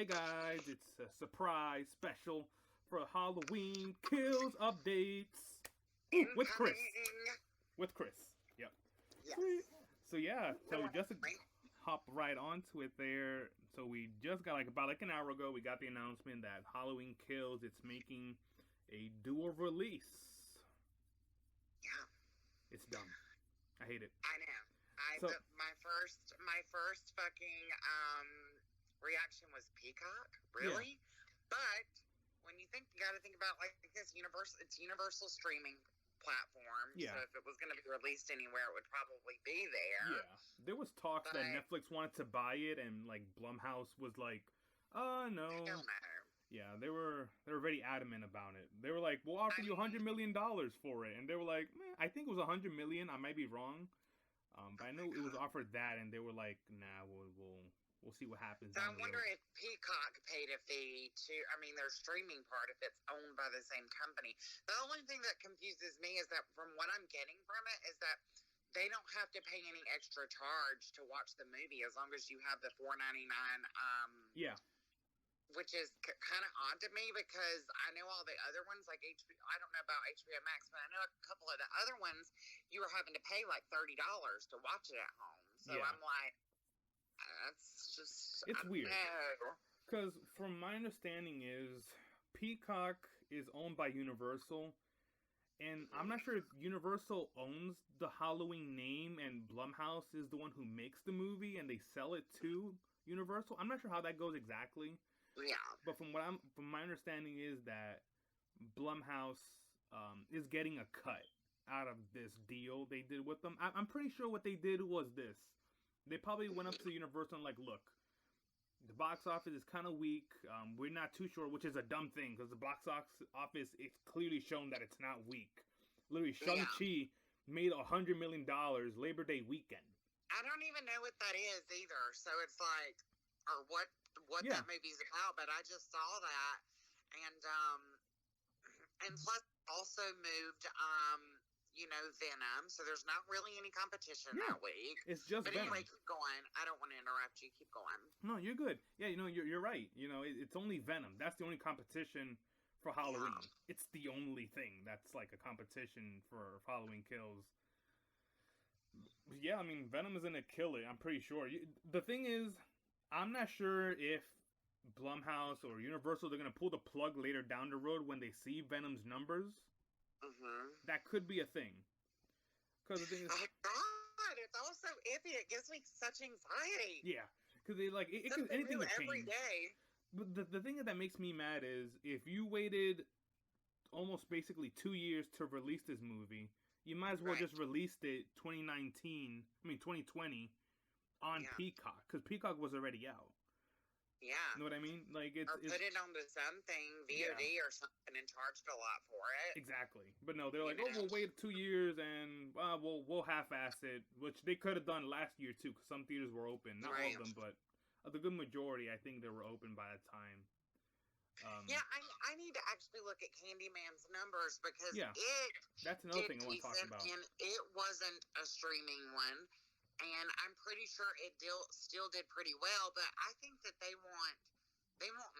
Hey guys, it's a surprise special for Halloween Kills updates. Ooh, with Chris. With Chris. Yep. Yes. So yeah, so just to hop right onto it there. So we just got about an hour ago, we got the announcement that Halloween Kills, it's making a dual release. Yeah. It's dumb. I hate it. I know. My first fucking reaction was Peacock. Really? Yeah. But when you gotta think about this Universal streaming platform. Yeah. So if it was going to be released anywhere, it would probably be there. Yeah. There was talks that Netflix wanted to buy it, and Blumhouse was like, no. I don't know. Yeah, they were very adamant about it. They were like, we'll offer you $100 million for it, and they were like, I think it was $100 million. I might be wrong, but I know it was offered that, and they were like, nah, we'll see what happens. So I wonder if Peacock paid a fee to, their streaming part, if it's owned by the same company. The only thing that confuses me is that from what I'm getting from it is that they don't have to pay any extra charge to watch the movie as long as you have the $4.99. Yeah. Which is kind of odd to me because I know all the other ones, like HBO, I don't know about HBO Max, but I know a couple of the other ones, you were having to pay like $30 to watch it at home. So yeah. I'm like, that's just... It's weird. Because from my understanding is Peacock is owned by Universal, and I'm not sure if Universal owns the Halloween name and Blumhouse is the one who makes the movie and they sell it to Universal. I'm not sure how that goes exactly. Yeah. But from my understanding is that Blumhouse is getting a cut out of this deal they did with them. I'm pretty sure what they did was this. They probably went up to Universal and look, the box office is kind of weak. We're not too sure, which is a dumb thing because the box office, it's clearly shown that it's not weak. Literally, Shang-Chi made $100 million Labor Day weekend. I don't even know what that is either. So it's like, or what that movie's about, but I just saw that, and plus also moved, Venom, so there's not really any competition that week. It's just Venom. Anyway, keep going. I don't want to interrupt you. Keep going. No, you're good. Yeah, you're right. It's only Venom. That's the only competition for Halloween. Yeah. It's the only thing that's like a competition for Halloween Kills. Yeah, Venom is gonna kill it. I'm pretty sure. The thing is, I'm not sure if Blumhouse or Universal, they're going to pull the plug later down the road when they see Venom's numbers. Mm-hmm. That could be a thing. Because the thing is... Oh, God, it's all so iffy. It gives me such anxiety. Yeah. Because it could anything could change. Every day. But the thing that makes me mad is if you waited almost basically 2 years to release this movie, you might as well just released it 2020 on Peacock, because Peacock was already out. Yeah. You know what I mean? Like or put it on to something, VOD or something, and charged a lot for it. Exactly. But no, they're like, we'll wait 2 years and we'll half-ass it, which they could have done last year too, because some theaters were open. Not all of them, but the good majority, I think they were open by that time. I need to actually look at Candyman's numbers because that's another thing I want to talk about. And it wasn't a streaming one. And I'm pretty sure it still did pretty well, but I think that they want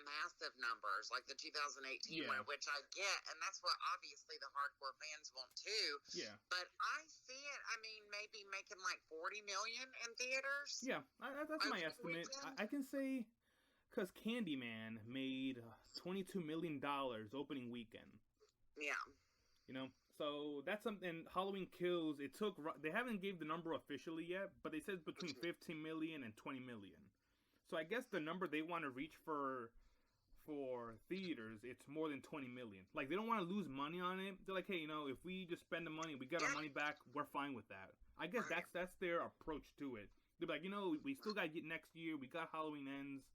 massive numbers like the 2018 one, which I get, and that's what obviously the hardcore fans want too. Yeah. But I see it. Maybe making like 40 million in theaters. Yeah, that's my estimate. I can say because Candyman made $22 million opening weekend. Yeah. So that's something. Halloween Kills, they haven't gave the number officially yet, but they said between 15 million and 20 million. So I guess the number they want to reach for theaters, it's more than 20 million. Like, they don't want to lose money on it. They're like, hey, if we just spend the money, we get our money back, we're fine with that. I guess that's their approach to it. They're like, we still got to get next year. We got Halloween Ends.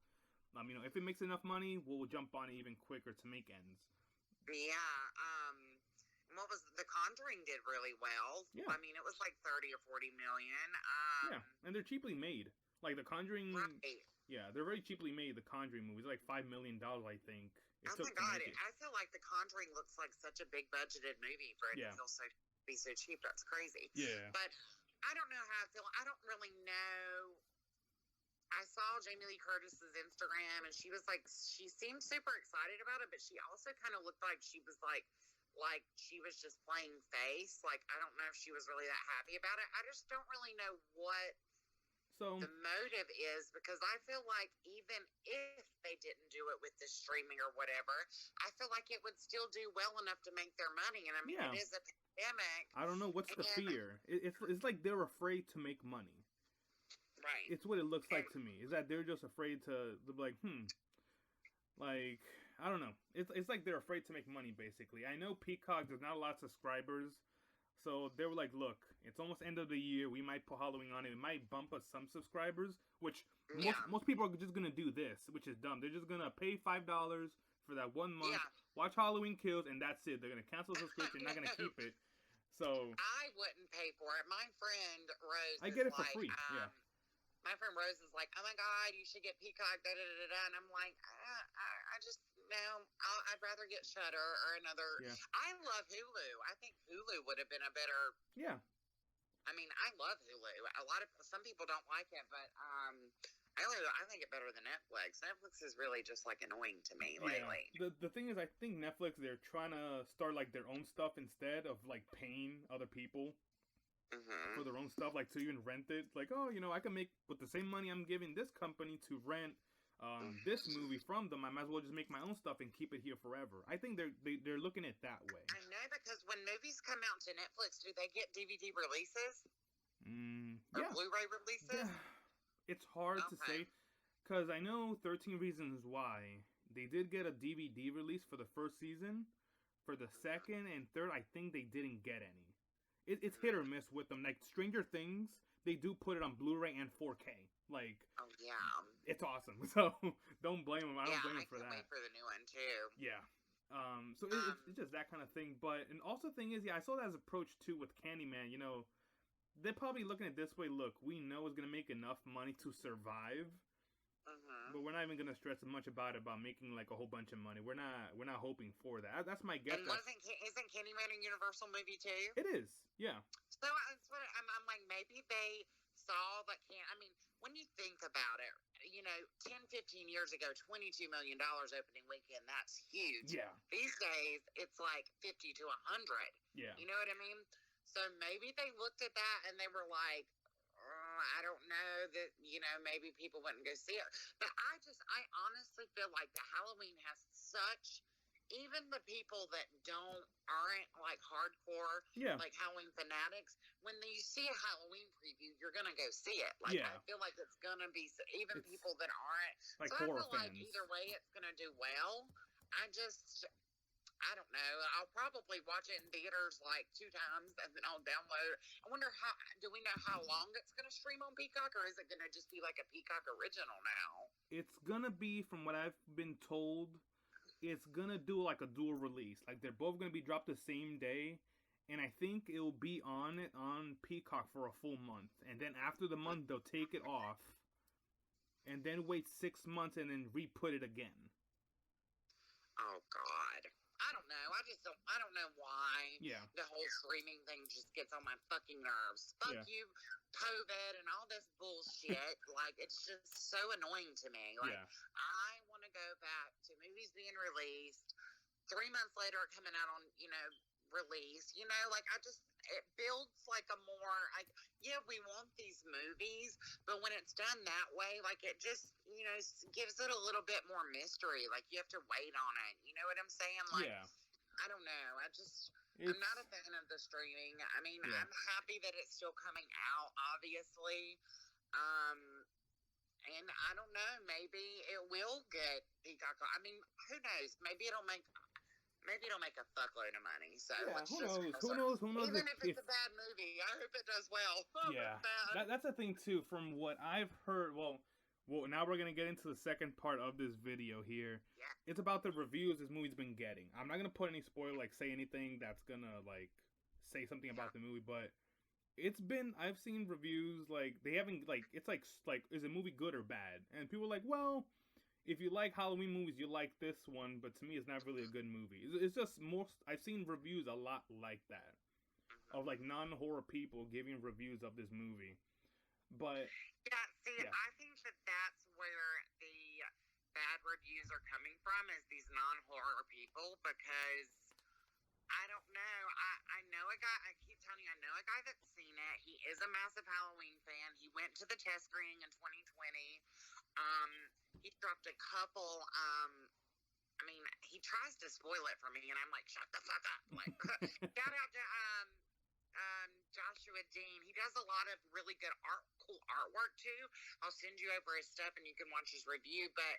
If it makes enough money, we'll jump on it even quicker to make Ends. Yeah. What was The Conjuring did really well. Yeah. It was like 30 or 40 million. Yeah, and they're cheaply made. Like The Conjuring. Right. Yeah, they're very cheaply made. The Conjuring movies, like $5 million, I think. Oh my God! I feel like The Conjuring looks like such a big budgeted movie for it to be so cheap. That's crazy. Yeah. But I don't know how I feel. I don't really know I saw Jamie Lee Curtis's Instagram, and she was like, she seemed super excited about it, but she also kind of looked like she was like she was just playing face. Like, I don't know if she was really that happy about it. I just don't really know what the motive is, because I feel like even if they didn't do it with the streaming or whatever, I feel like it would still do well enough to make their money. And I mean, it is a pandemic. I don't know what's the fear. It's like they're afraid to make money. Right. It's what it looks like to me. Is that they're just afraid to be like, like, I don't know. It's like they're afraid to make money, basically. I know Peacock does not a lot of subscribers, so they were like, look, it's almost end of the year. We might put Halloween on it. It might bump us some subscribers, which most people are just gonna do this, which is dumb. They're just gonna pay $5 for that 1 month, watch Halloween Kills, and that's it. They're gonna cancel the subscription, not gonna keep it. So I wouldn't pay for it. My friend Rose, I get it for free. My friend Rose is like, oh my God, you should get Peacock, da da da da. And I'm like, I just, no, I'd rather get Shudder or another. Yeah. I love Hulu. I think Hulu would have been a better. Yeah. I mean, I love Hulu. Some people don't like it, but I think it better than Netflix. Netflix is really just like annoying to me lately. The thing is, I think Netflix, they're trying to start like their own stuff instead of like paying other people. For their own stuff, like to even rent it. Like, oh, I can make with the same money I'm giving this company to rent this movie from them. I might as well just make my own stuff and keep it here forever. I think they're looking at it that way. I know, because when movies come out to Netflix, do they get DVD releases? Or Blu-ray releases? Yeah. It's hard to say, because I know 13 Reasons Why, they did get a DVD release for the first season. For the second and third, I think they didn't get any. It's hit or miss with them. Like Stranger Things, they do put it on Blu-ray and 4K. Like, oh yeah, it's awesome. So don't blame them. I don't blame them for that. I can't wait for the new one too. Yeah. So it's just that kind of thing. But and also thing is, I saw that as approach too with Candyman. They're probably looking at it this way. Look, we know it's gonna make enough money to survive. But we're not even gonna stress much about making like a whole bunch of money. We're not hoping for that. That's my guess. And isn't Candyman a Universal movie too? It is, yeah. So that's what I'm like. Maybe they saw that. I mean, when you think about it, 10, 15 years ago, $22 million opening weekend. That's huge. Yeah. These days, it's like 50 to 100. Yeah. You know what I mean? So maybe they looked at that and they were like, I don't know that, maybe people wouldn't go see it. But I honestly feel like the Halloween has such, even the people that aren't like hardcore, like Halloween fanatics, when you see a Halloween preview, you're going to go see it. Like, I feel like it's going to be, even people that aren't. Like so horror I feel fans. like either way it's going to do well. I don't know. I'll probably watch it in theaters like 2 times, and then I'll download it. I wonder do we know how long it's going to stream on Peacock, or is it going to just be like a Peacock original now? It's going to be, from what I've been told, it's going to do like a dual release. Like they're both going to be dropped the same day, and I think it'll be on Peacock for a full month. And then after the month, they'll take it off, and then wait 6 months and then re-put it again. Oh, God. I don't know. I don't know why the whole streaming thing just gets on my fucking nerves. Fuck you, COVID, and all this bullshit. Like, it's just so annoying to me. Like, I want to go back to movies being released 3 months later coming out on, release. Like, it builds like a more, like, we want these movies, but when it's done that way, like, it just, gives it a little bit more mystery. Like, you have to wait on it. You know what I'm saying? Like, I don't know. I'm not a fan of the streaming. I mean, I'm happy that it's still coming out, obviously. And I don't know, maybe it will get Peacock. I mean, who knows? Maybe it'll make a fuckload of money. So who knows? Even if it's a bad movie, I hope it does well. That's the thing too. From what I've heard, well, now we're gonna get into the second part of this video here. Yeah. It's about the reviews this movie's been getting. I'm not gonna put any spoiler, like say anything that's gonna like say something about the movie, but I've seen reviews like they haven't like it's like is a movie good or bad? And people are like, well, if you like Halloween movies, you like this one, but to me, it's not really a good movie. It's just I've seen reviews a lot like that, of like non-horror people giving reviews of this movie. But yeah, See, Yeah. I think that that's where the bad reviews are coming from, is these non-horror people, because I don't know. I know a guy, I keep telling you, I know a guy that's seen it. He is a massive Halloween fan. He went to the test screening in 2020. He dropped a couple, I mean, he tries to spoil it for me, and I'm like, shut the fuck up. Like, shout out to Joshua Dean. He does a lot of really good cool artwork too. I'll send you over his stuff, and you can watch his review. But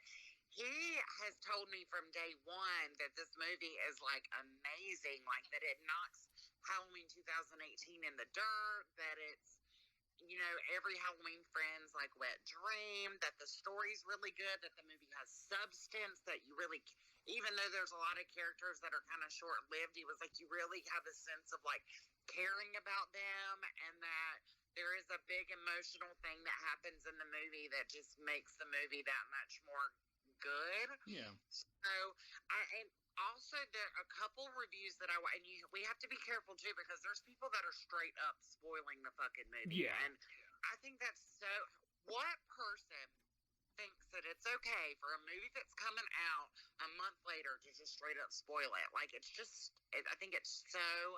he has told me from day one that this movie is like amazing, like that it knocks Halloween 2018 in the dirt, that it's, you know, every Halloween Friends like wet dream, that the story's really good, that the movie has substance, that you really, even though there's a lot of characters that are kind of short-lived, he was like, you really have a sense of like caring about them, and that there is a big emotional thing that happens in the movie that just makes the movie that much more good. Yeah. So, and also there are a couple reviews that we have to be careful too, because there's people that are straight up spoiling the fucking movie. Yeah. And I think that's so, what person thinks that it's okay for a movie that's coming out a month later to just straight up spoil it? Like, it's just, I think it's so,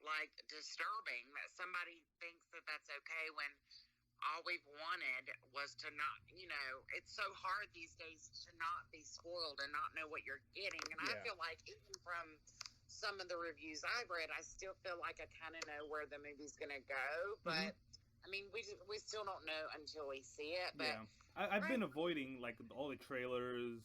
like, disturbing that somebody thinks that that's okay when all we've wanted was to not, you know, it's so hard these days to not be spoiled and not know what you're getting. And I feel like even from some of the reviews I've read, I still feel like I kind of know where the movie's going to go. But, I mean, we still don't know until we see it. But I've been avoiding, like, all the trailers,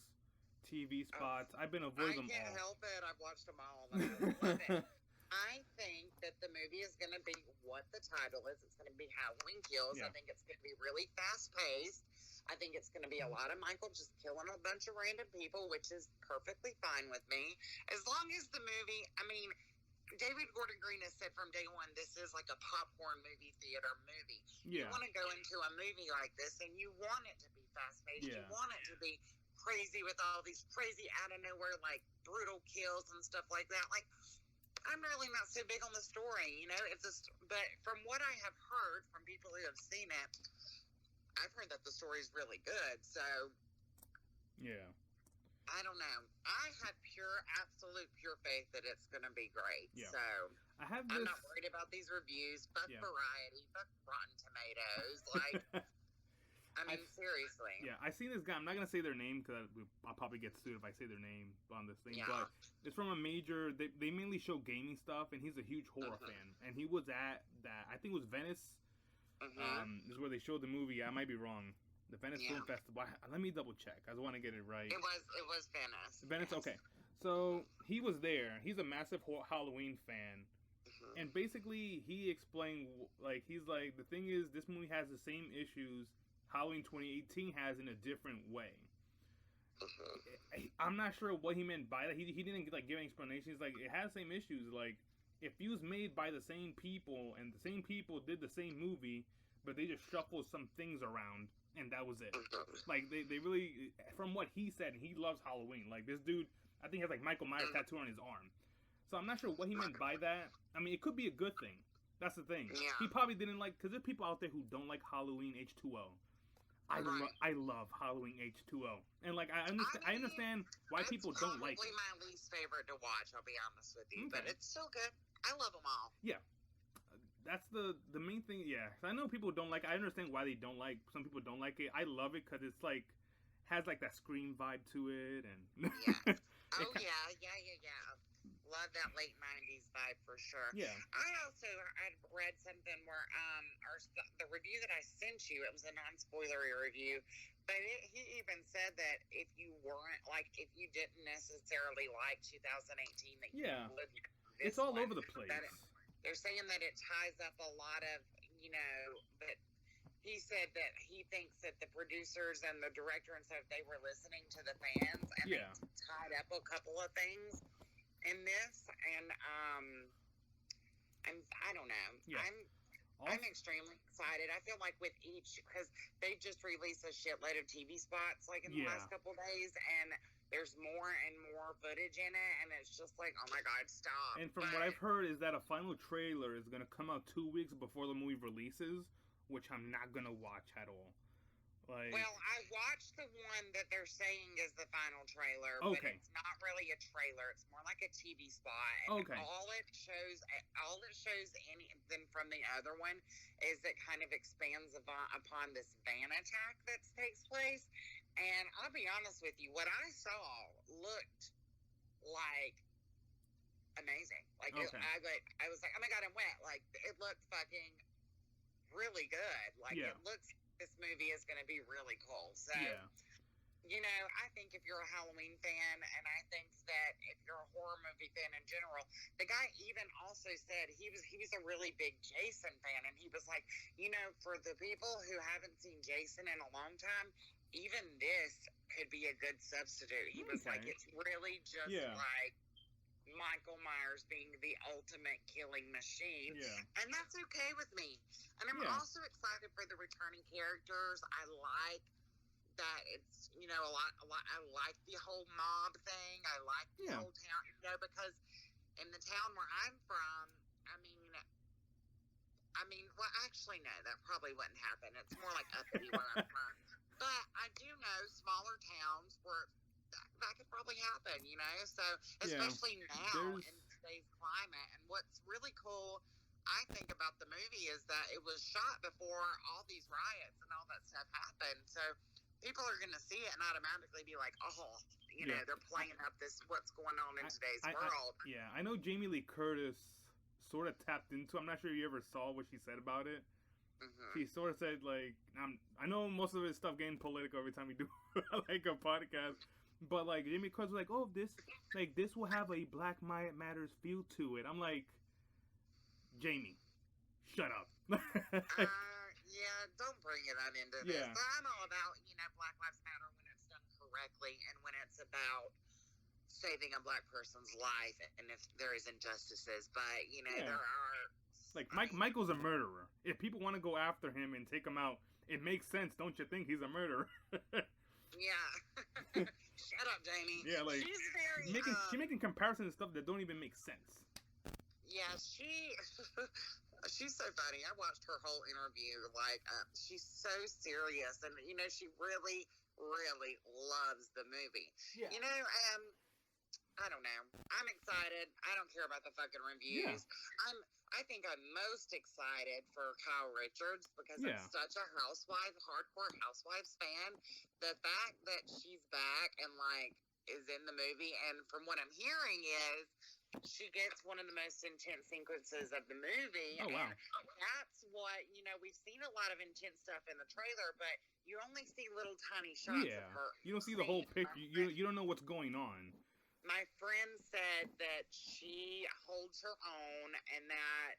TV spots. I've been avoiding them all. I can't help it. I've watched them all. And I love it. I think that the movie is going to be what the title is. It's going to be Halloween Kills. I think it's going to be really fast-paced. I think it's going to be a lot of Michael just killing a bunch of random people, which is perfectly fine with me. As long as the movie, I mean, David Gordon Green has said from day one, this is like a popcorn movie theater movie. Yeah. You want to go into a movie like this, and you want it to be fast-paced. You want it to be crazy with all these crazy out-of-nowhere, like, brutal kills and stuff like that. Like, I'm really not so big on the story, you know. But from what I have heard from people who have seen it, I've heard that the story's really good. So, yeah, I don't know. I have absolute pure faith that it's going to be great. Yeah. So, I'm not worried about these reviews. Fuck Variety. Fuck Rotten Tomatoes. Like, I mean, seriously. Yeah, I seen this guy. I'm not gonna say their name because I'll probably get sued if I say their name on this thing. Yeah. But it's from a major. They mainly show gaming stuff, and he's a huge horror fan. And he was at that. I think it was Venice. Is where they showed the movie. I might be wrong. The Venice Film Festival. Let me double check. I want to get it right. It was Venice. Venice. Yes. Okay. So he was there. He's a massive Halloween fan. And basically, he explained, like, he's like, the thing is, this movie has the same issues Halloween 2018 has in a different way. I'm not sure what he meant by that. He didn't like give an explanation. He's like, it has the same issues. Like, if it was made by the same people and the same people did the same movie, but they just shuffled some things around and that was it. Like, they really, from what he said, and he loves Halloween. Like, this dude, I think, has like Michael Myers tattoo on his arm. So I'm not sure what he meant by that. I mean, it could be a good thing. That's the thing. Yeah. He probably didn't like, because there's people out there who don't like Halloween H2O. I love Halloween H2O, and like I understand why people don't like it. It's probably my least favorite to watch. I'll be honest with you, but it's still good. I love them all. Yeah, that's the main thing. Yeah, I know people don't like. I understand why they don't like. Some people don't like it. I love it because it's like has like that Scream vibe to it, and yeah. Love that late 90s vibe for sure. Yeah. I'd read something where the review that I sent you, it was a non-spoilery review, but he even said that if you didn't necessarily like 2018, that you would. It's all over the place. They're saying that it ties up a lot of, you know, but he said that he thinks that the producers and the director and stuff, they were listening to the fans and they tied up a couple of things in this, and I don't know. Yeah. I'm extremely excited. I feel like with each, because they just released a shitload of TV spots like in the last couple of days, and there's more and more footage in it, and it's just like, oh my god, stop. And from what I've heard is that a final trailer is going to come out 2 weeks before the movie releases, which I'm not going to watch at all. Like, well, I watched the one that they're saying is the final trailer, but okay, it's not really a trailer. It's more like a TV spot. And okay, all it shows anything from the other one is it kind of expands upon this van attack that takes place. And I'll be honest with you, what I saw looked like amazing. Like, okay, I was like, oh my god, I'm wet. Like, it looked fucking really good. Like, yeah, it looks. This movie is going to be really cool. So, yeah, you know, I think if you're a Halloween fan, and I think that if you're a horror movie fan in general, the guy even also said he was a really big Jason fan, and he was like, you know, for the people who haven't seen Jason in a long time, even this could be a good substitute. He was like, it's really just like Michael Myers being the ultimate killing machine, and that's okay with me. And I'm also excited for the returning characters. I like that it's, you know, a lot. I like the whole mob thing. I like the whole town, you know, because in the town where I'm from, I mean, well, actually, no, that probably wouldn't happen. It's more like uppity where I'm from. But I do know smaller towns where that could probably happen, you know? So, especially now in today's climate. And what's really cool, I think, about the movie is that it was shot before all these riots and all that stuff happened. So, people are going to see it and automatically be like, oh, you know, they're playing up this, what's going on in today's world. I know Jamie Lee Curtis sort of tapped into, I'm not sure if you ever saw what she said about it. Mm-hmm. She sort of said, like, I know most of his stuff getting political every time we do, like, a podcast. But, like, Jamie Curtis was like, oh, this will have a Black Matters feel to it. I'm like, Jamie, shut up. Yeah, don't bring it on into this. But I'm all about, you know, Black Lives Matter when it's done correctly and when it's about saving a black person's life and if there is injustices. But, you know, there are... Like, Michael's a murderer. If people want to go after him and take him out, it makes sense, don't you think? He's a murderer. Yeah. Shut up, Jamie. Yeah, like, she's making comparisons and stuff that don't even make sense. Yeah, she's so funny. I watched her whole interview. Like, she's so serious, and you know, she really, really loves the movie. Yeah. You know, I don't know. I'm excited. I don't care about the fucking reviews. Yeah. I think I'm most excited for Kyle Richards because I'm such a hardcore Housewives fan. The fact that she's back and like is in the movie, and from what I'm hearing is she gets one of the most intense sequences of the movie. Oh, wow. And that's what, you know, we've seen a lot of intense stuff in the trailer, but you only see little tiny shots of her. You don't see the whole picture. You don't know what's going on. My friend said that she holds her own and that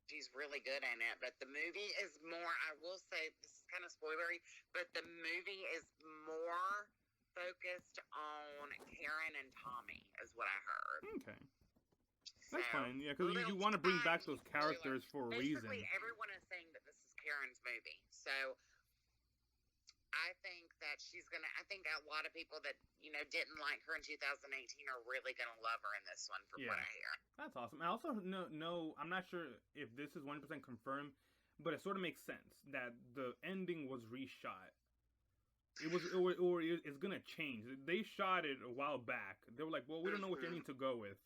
she's really good in it. But the movie is more, I will say, this is kind of spoilery, but the movie is more focused on Karen and Tommy, is what I heard. Okay. That's fine, yeah, because you want to bring back those characters for a reason. Basically, everyone is saying that this is Karen's movie. So I think that I think a lot of people that, you know, didn't like her in 2018 are really going to love her in this one, from what I hear. That's awesome. I also know, I'm not sure if this is 100% confirmed, but it sort of makes sense that the ending was reshot. It's going to change. They shot it a while back. They were like, well, we don't know what ending to go with.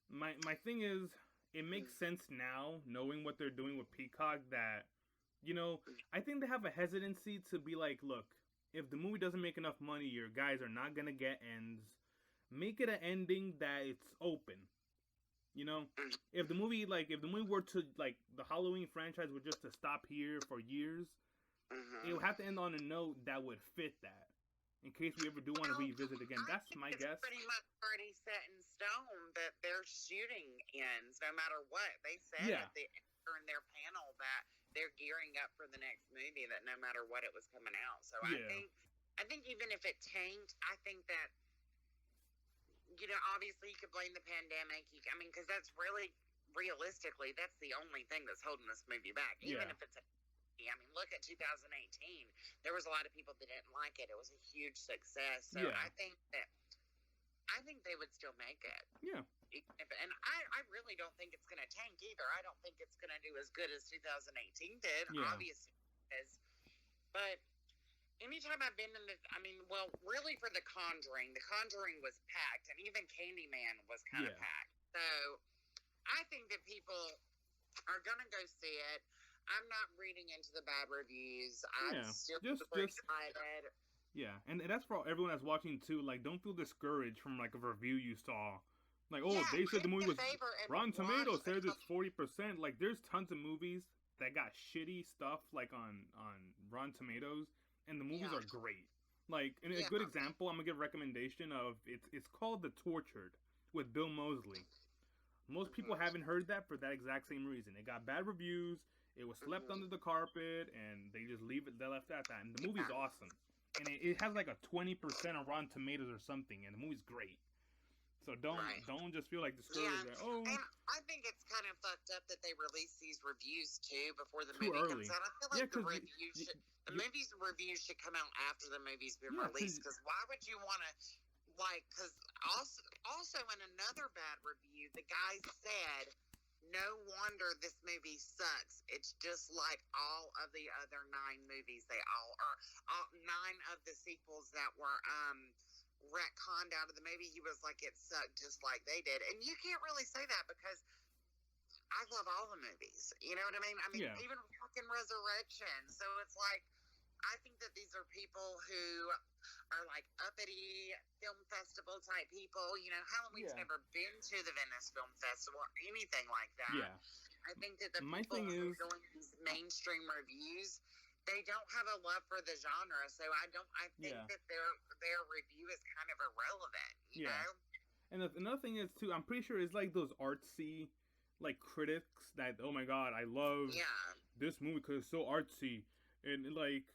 My thing is, it makes sense now, knowing what they're doing with Peacock, that, you know, I think they have a hesitancy to be like, look, if the movie doesn't make enough money, your guys are not going to get ends. Make it an ending that it's open. You know, if the movie were to, like, the Halloween franchise were just to stop here for years, it would have to end on a note that would fit that. In case we ever do want to revisit again. That's my guess. It's pretty much already set in stone that their shooting ends no matter what. They said in their panel that they're gearing up for the next movie, that no matter what, it was coming out. So I think even if it tanked, I think that, you know, obviously you could blame the pandemic. Because that's really, realistically, that's the only thing that's holding this movie back. Even if it's look at 2018. There was a lot of people that didn't like it. It was a huge success. So I think they would still make it. Yeah. And I really don't think it's going to tank either. I don't think it's going to do as good as 2018 did. Yeah. Obviously, because But anytime I've been in the, I mean, well, really for The Conjuring was packed, and even Candyman was kind of packed. So I think that people are gonna go see it. I'm not reading into the bad reviews. I'm still super excited. Yeah, and that's for everyone that's watching too. Like, don't feel discouraged from like a review you saw. Like, oh, they said the movie was Rotten Tomatoes says it's 40%. Like, there's tons of movies that got shitty stuff like on Rotten Tomatoes, and the movies are great. Like, and a good example, I'm gonna give a recommendation of it's called The Tortured with Bill Moseley. Most people haven't heard that for that exact same reason. It got bad reviews. It was slept under the carpet, and they just they left it at that. And the movie's awesome. And it has like a 20% on Rotten Tomatoes or something, and the movie's great. So don't just feel like discouraged. Yeah. Like, oh, and I think it's kind of fucked up that they release these reviews too before the movie comes out. I feel like the movie's reviews should come out after the movie's been released. Because why would you want to, like? Because also in another bad review, the guy said, "No wonder this movie sucks. It's just like all of the other 9 movies. They all are 9 of the sequels that were retconned out of the movie." He was like, "It sucked just like they did." And you can't really say that because I love all the movies. You know what I mean? I mean, even fucking Resurrection. So it's like, I think that these are people who are like uppity film festival type people. You know, Halloween's never been to the Venice Film Festival or anything like that. Yeah. I think that the people who are doing these mainstream reviews, they don't have a love for the genre. So I think that their review is kind of irrelevant, you know? And another thing is too, I'm pretty sure it's like those artsy like critics that, oh my god, I love this movie because it's so artsy, and like,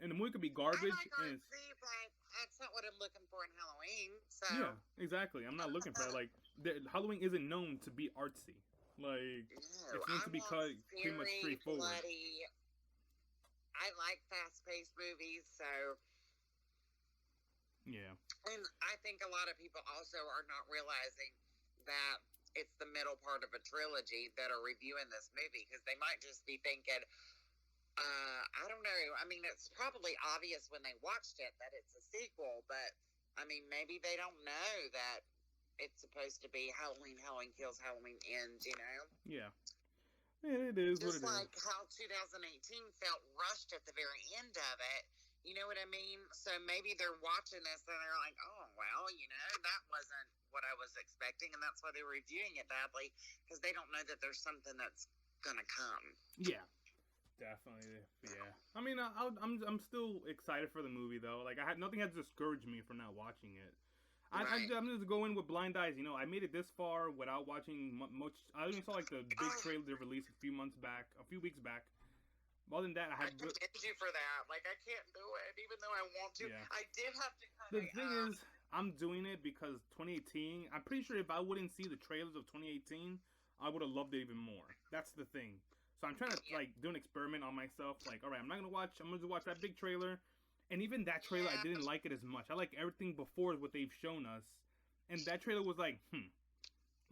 and the movie could be garbage. I like artsy, but that's not what I'm looking for in Halloween. So yeah, exactly. I'm not looking for that. Like, Halloween isn't known to be artsy. Like, it's known to be pretty much straightforward. Bloody. I like fast-paced movies, so yeah. And I think a lot of people also are not realizing that it's the middle part of a trilogy that are reviewing this movie, because they might just be thinking, I don't know. I mean, it's probably obvious when they watched it that it's a sequel, but I mean, maybe they don't know that it's supposed to be Halloween Kills, Halloween Ends, you know? Yeah. It is just what it like how 2018 felt rushed at the very end of it. You know what I mean? So maybe they're watching this and they're like, oh, well, you know, that wasn't what I was expecting. And that's why they're reviewing it badly, because they don't know that there's something that's going to come. Yeah. Definitely. Yeah. I mean, I'm still excited for the movie, though. Like, nothing has discouraged me from not watching it. I'm just going with blind eyes. You know, I made it this far without watching much. I only saw like the big trailer they released a few weeks back. Other than that, I commend you for that. Like, I can't do it, even though I want to. Yeah. I did have to kind of. The thing is, I'm doing it because 2018. I'm pretty sure if I wouldn't see the trailers of 2018, I would have loved it even more. That's the thing. So I'm trying to like do an experiment on myself. Like, all right, I'm gonna watch that big trailer. And even that trailer, I didn't like it as much. I like everything before what they've shown us. And that trailer was like,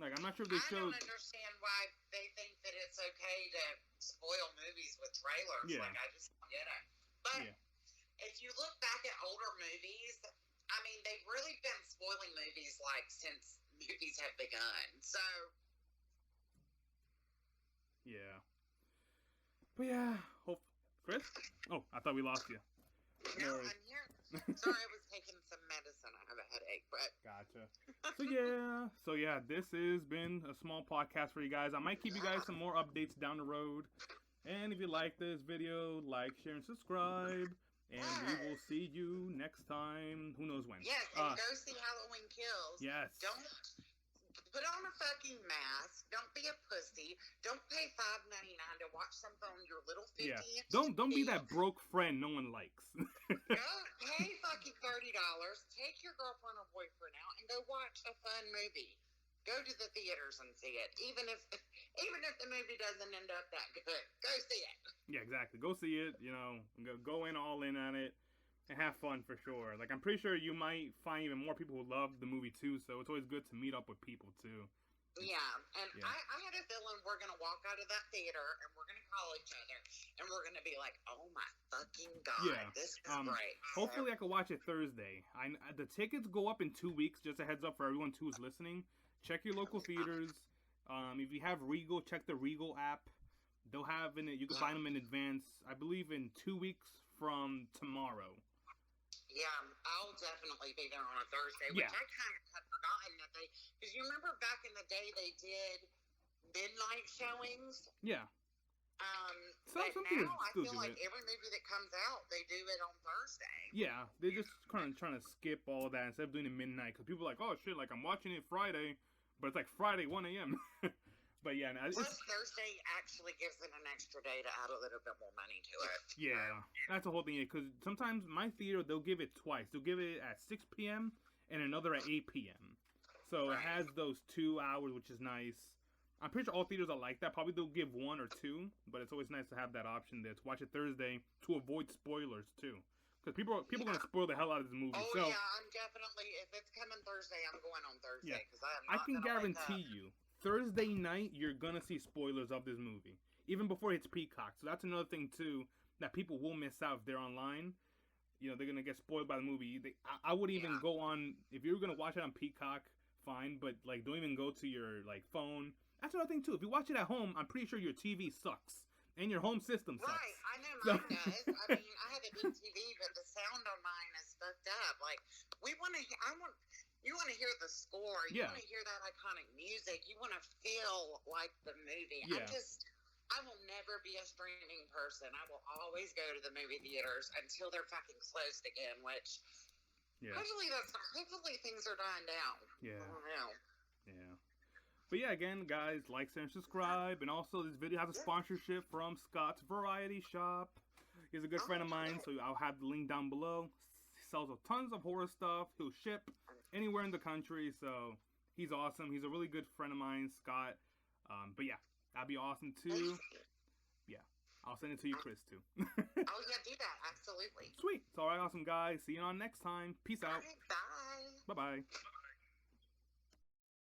Like, I'm not sure if they showed... I don't understand why they think that it's okay to spoil movies with trailers. Yeah. Like, I just don't get it. But if you look back at older movies, I mean, they've really been spoiling movies, like, since movies have begun. So... Yeah. But yeah, Chris? Oh, I thought we lost you. No, I'm here. Sorry, I was taking some medicine. I have a headache, but... Gotcha. So yeah, this has been a small podcast for you guys. I might keep you guys some more updates down the road. And if you like this video, like, share, and subscribe. And we will see you next time. Who knows when. Yes, and go see Halloween Kills. Yes. Don't put on a fucking mask. Don't be a pussy. Don't pay $5.99 to watch something on your little 50-inch Don't be that broke friend no one likes. Go pay fucking $30. Take your girlfriend or boyfriend out and go watch a fun movie. Go to the theaters and see it. Even if the movie doesn't end up that good, go see it. Yeah, exactly. Go see it. You know, go in all in on it. And have fun for sure. Like, I'm pretty sure you might find even more people who love the movie too, so it's always good to meet up with people too. Yeah, and Yeah. I had a feeling we're gonna walk out of that theater and we're gonna call each other and we're gonna be like, "Oh my fucking god, Yeah. this is great." Hopefully I can watch it Thursday. The tickets go up in 2 weeks. Just a heads up for everyone who's listening. Check your local theaters. If you have Regal, check the Regal app. They'll have you can buy them in advance. I believe in 2 weeks from tomorrow. Yeah, I'll definitely be there on a Thursday, which I kind of had forgotten that because you remember back in the day they did midnight showings. Yeah. But now I feel like every movie that comes out, they do it on Thursday. Yeah, they're just kind of trying to skip all of that instead of doing it midnight, because people are like, oh shit, like I'm watching it Friday, but it's like Friday 1 a.m. But yeah, plus Thursday actually gives it an extra day to add a little bit more money to it. Yeah, that's the whole thing. Because sometimes my theater, they'll give it twice. They'll give it at 6 p.m. and another at 8 p.m. So it has those 2 hours, which is nice. I'm pretty sure all theaters are like that. Probably they'll give 1 or 2, but it's always nice to have that option there to watch it Thursday to avoid spoilers too. Because people are going to spoil the hell out of this movie. Oh so, yeah, I'm definitely, if it's coming Thursday, I'm going on Thursday. Yeah. I can guarantee you, Thursday night, you're going to see spoilers of this movie. Even before it hits Peacock. So that's another thing, too, that people will miss out if they're online. You know, they're going to get spoiled by the movie. I wouldn't even go on, if you were going to watch it on Peacock, fine. But, like, don't even go to your, like, phone. That's another thing, too. If you watch it at home, I'm pretty sure your TV sucks. And your home system sucks. Right, I know mine does. I mean, I have a good TV, but the sound on mine is fucked up. Like, you want to hear the score. You want to hear that iconic music. You want to feel like the movie. Yeah. I will never be a streaming person. I will always go to the movie theaters until they're fucking closed again, which hopefully things are dying down. Yeah. I don't know. Yeah. But yeah, again, guys, like, share, and subscribe. And also, this video has a sponsorship from Scott's Variety Shop. He's a good friend of mine, so I'll have the link down below. He sells tons of horror stuff. He'll ship anywhere in the country, so he's awesome. He's a really good friend of mine, Scott. But yeah, that'd be awesome too. Yeah, I'll send it to you, Kris, too. Oh yeah, do that, absolutely. Sweet. So, alright, awesome, guys. See you on next time. Peace out. Bye. Bye-bye.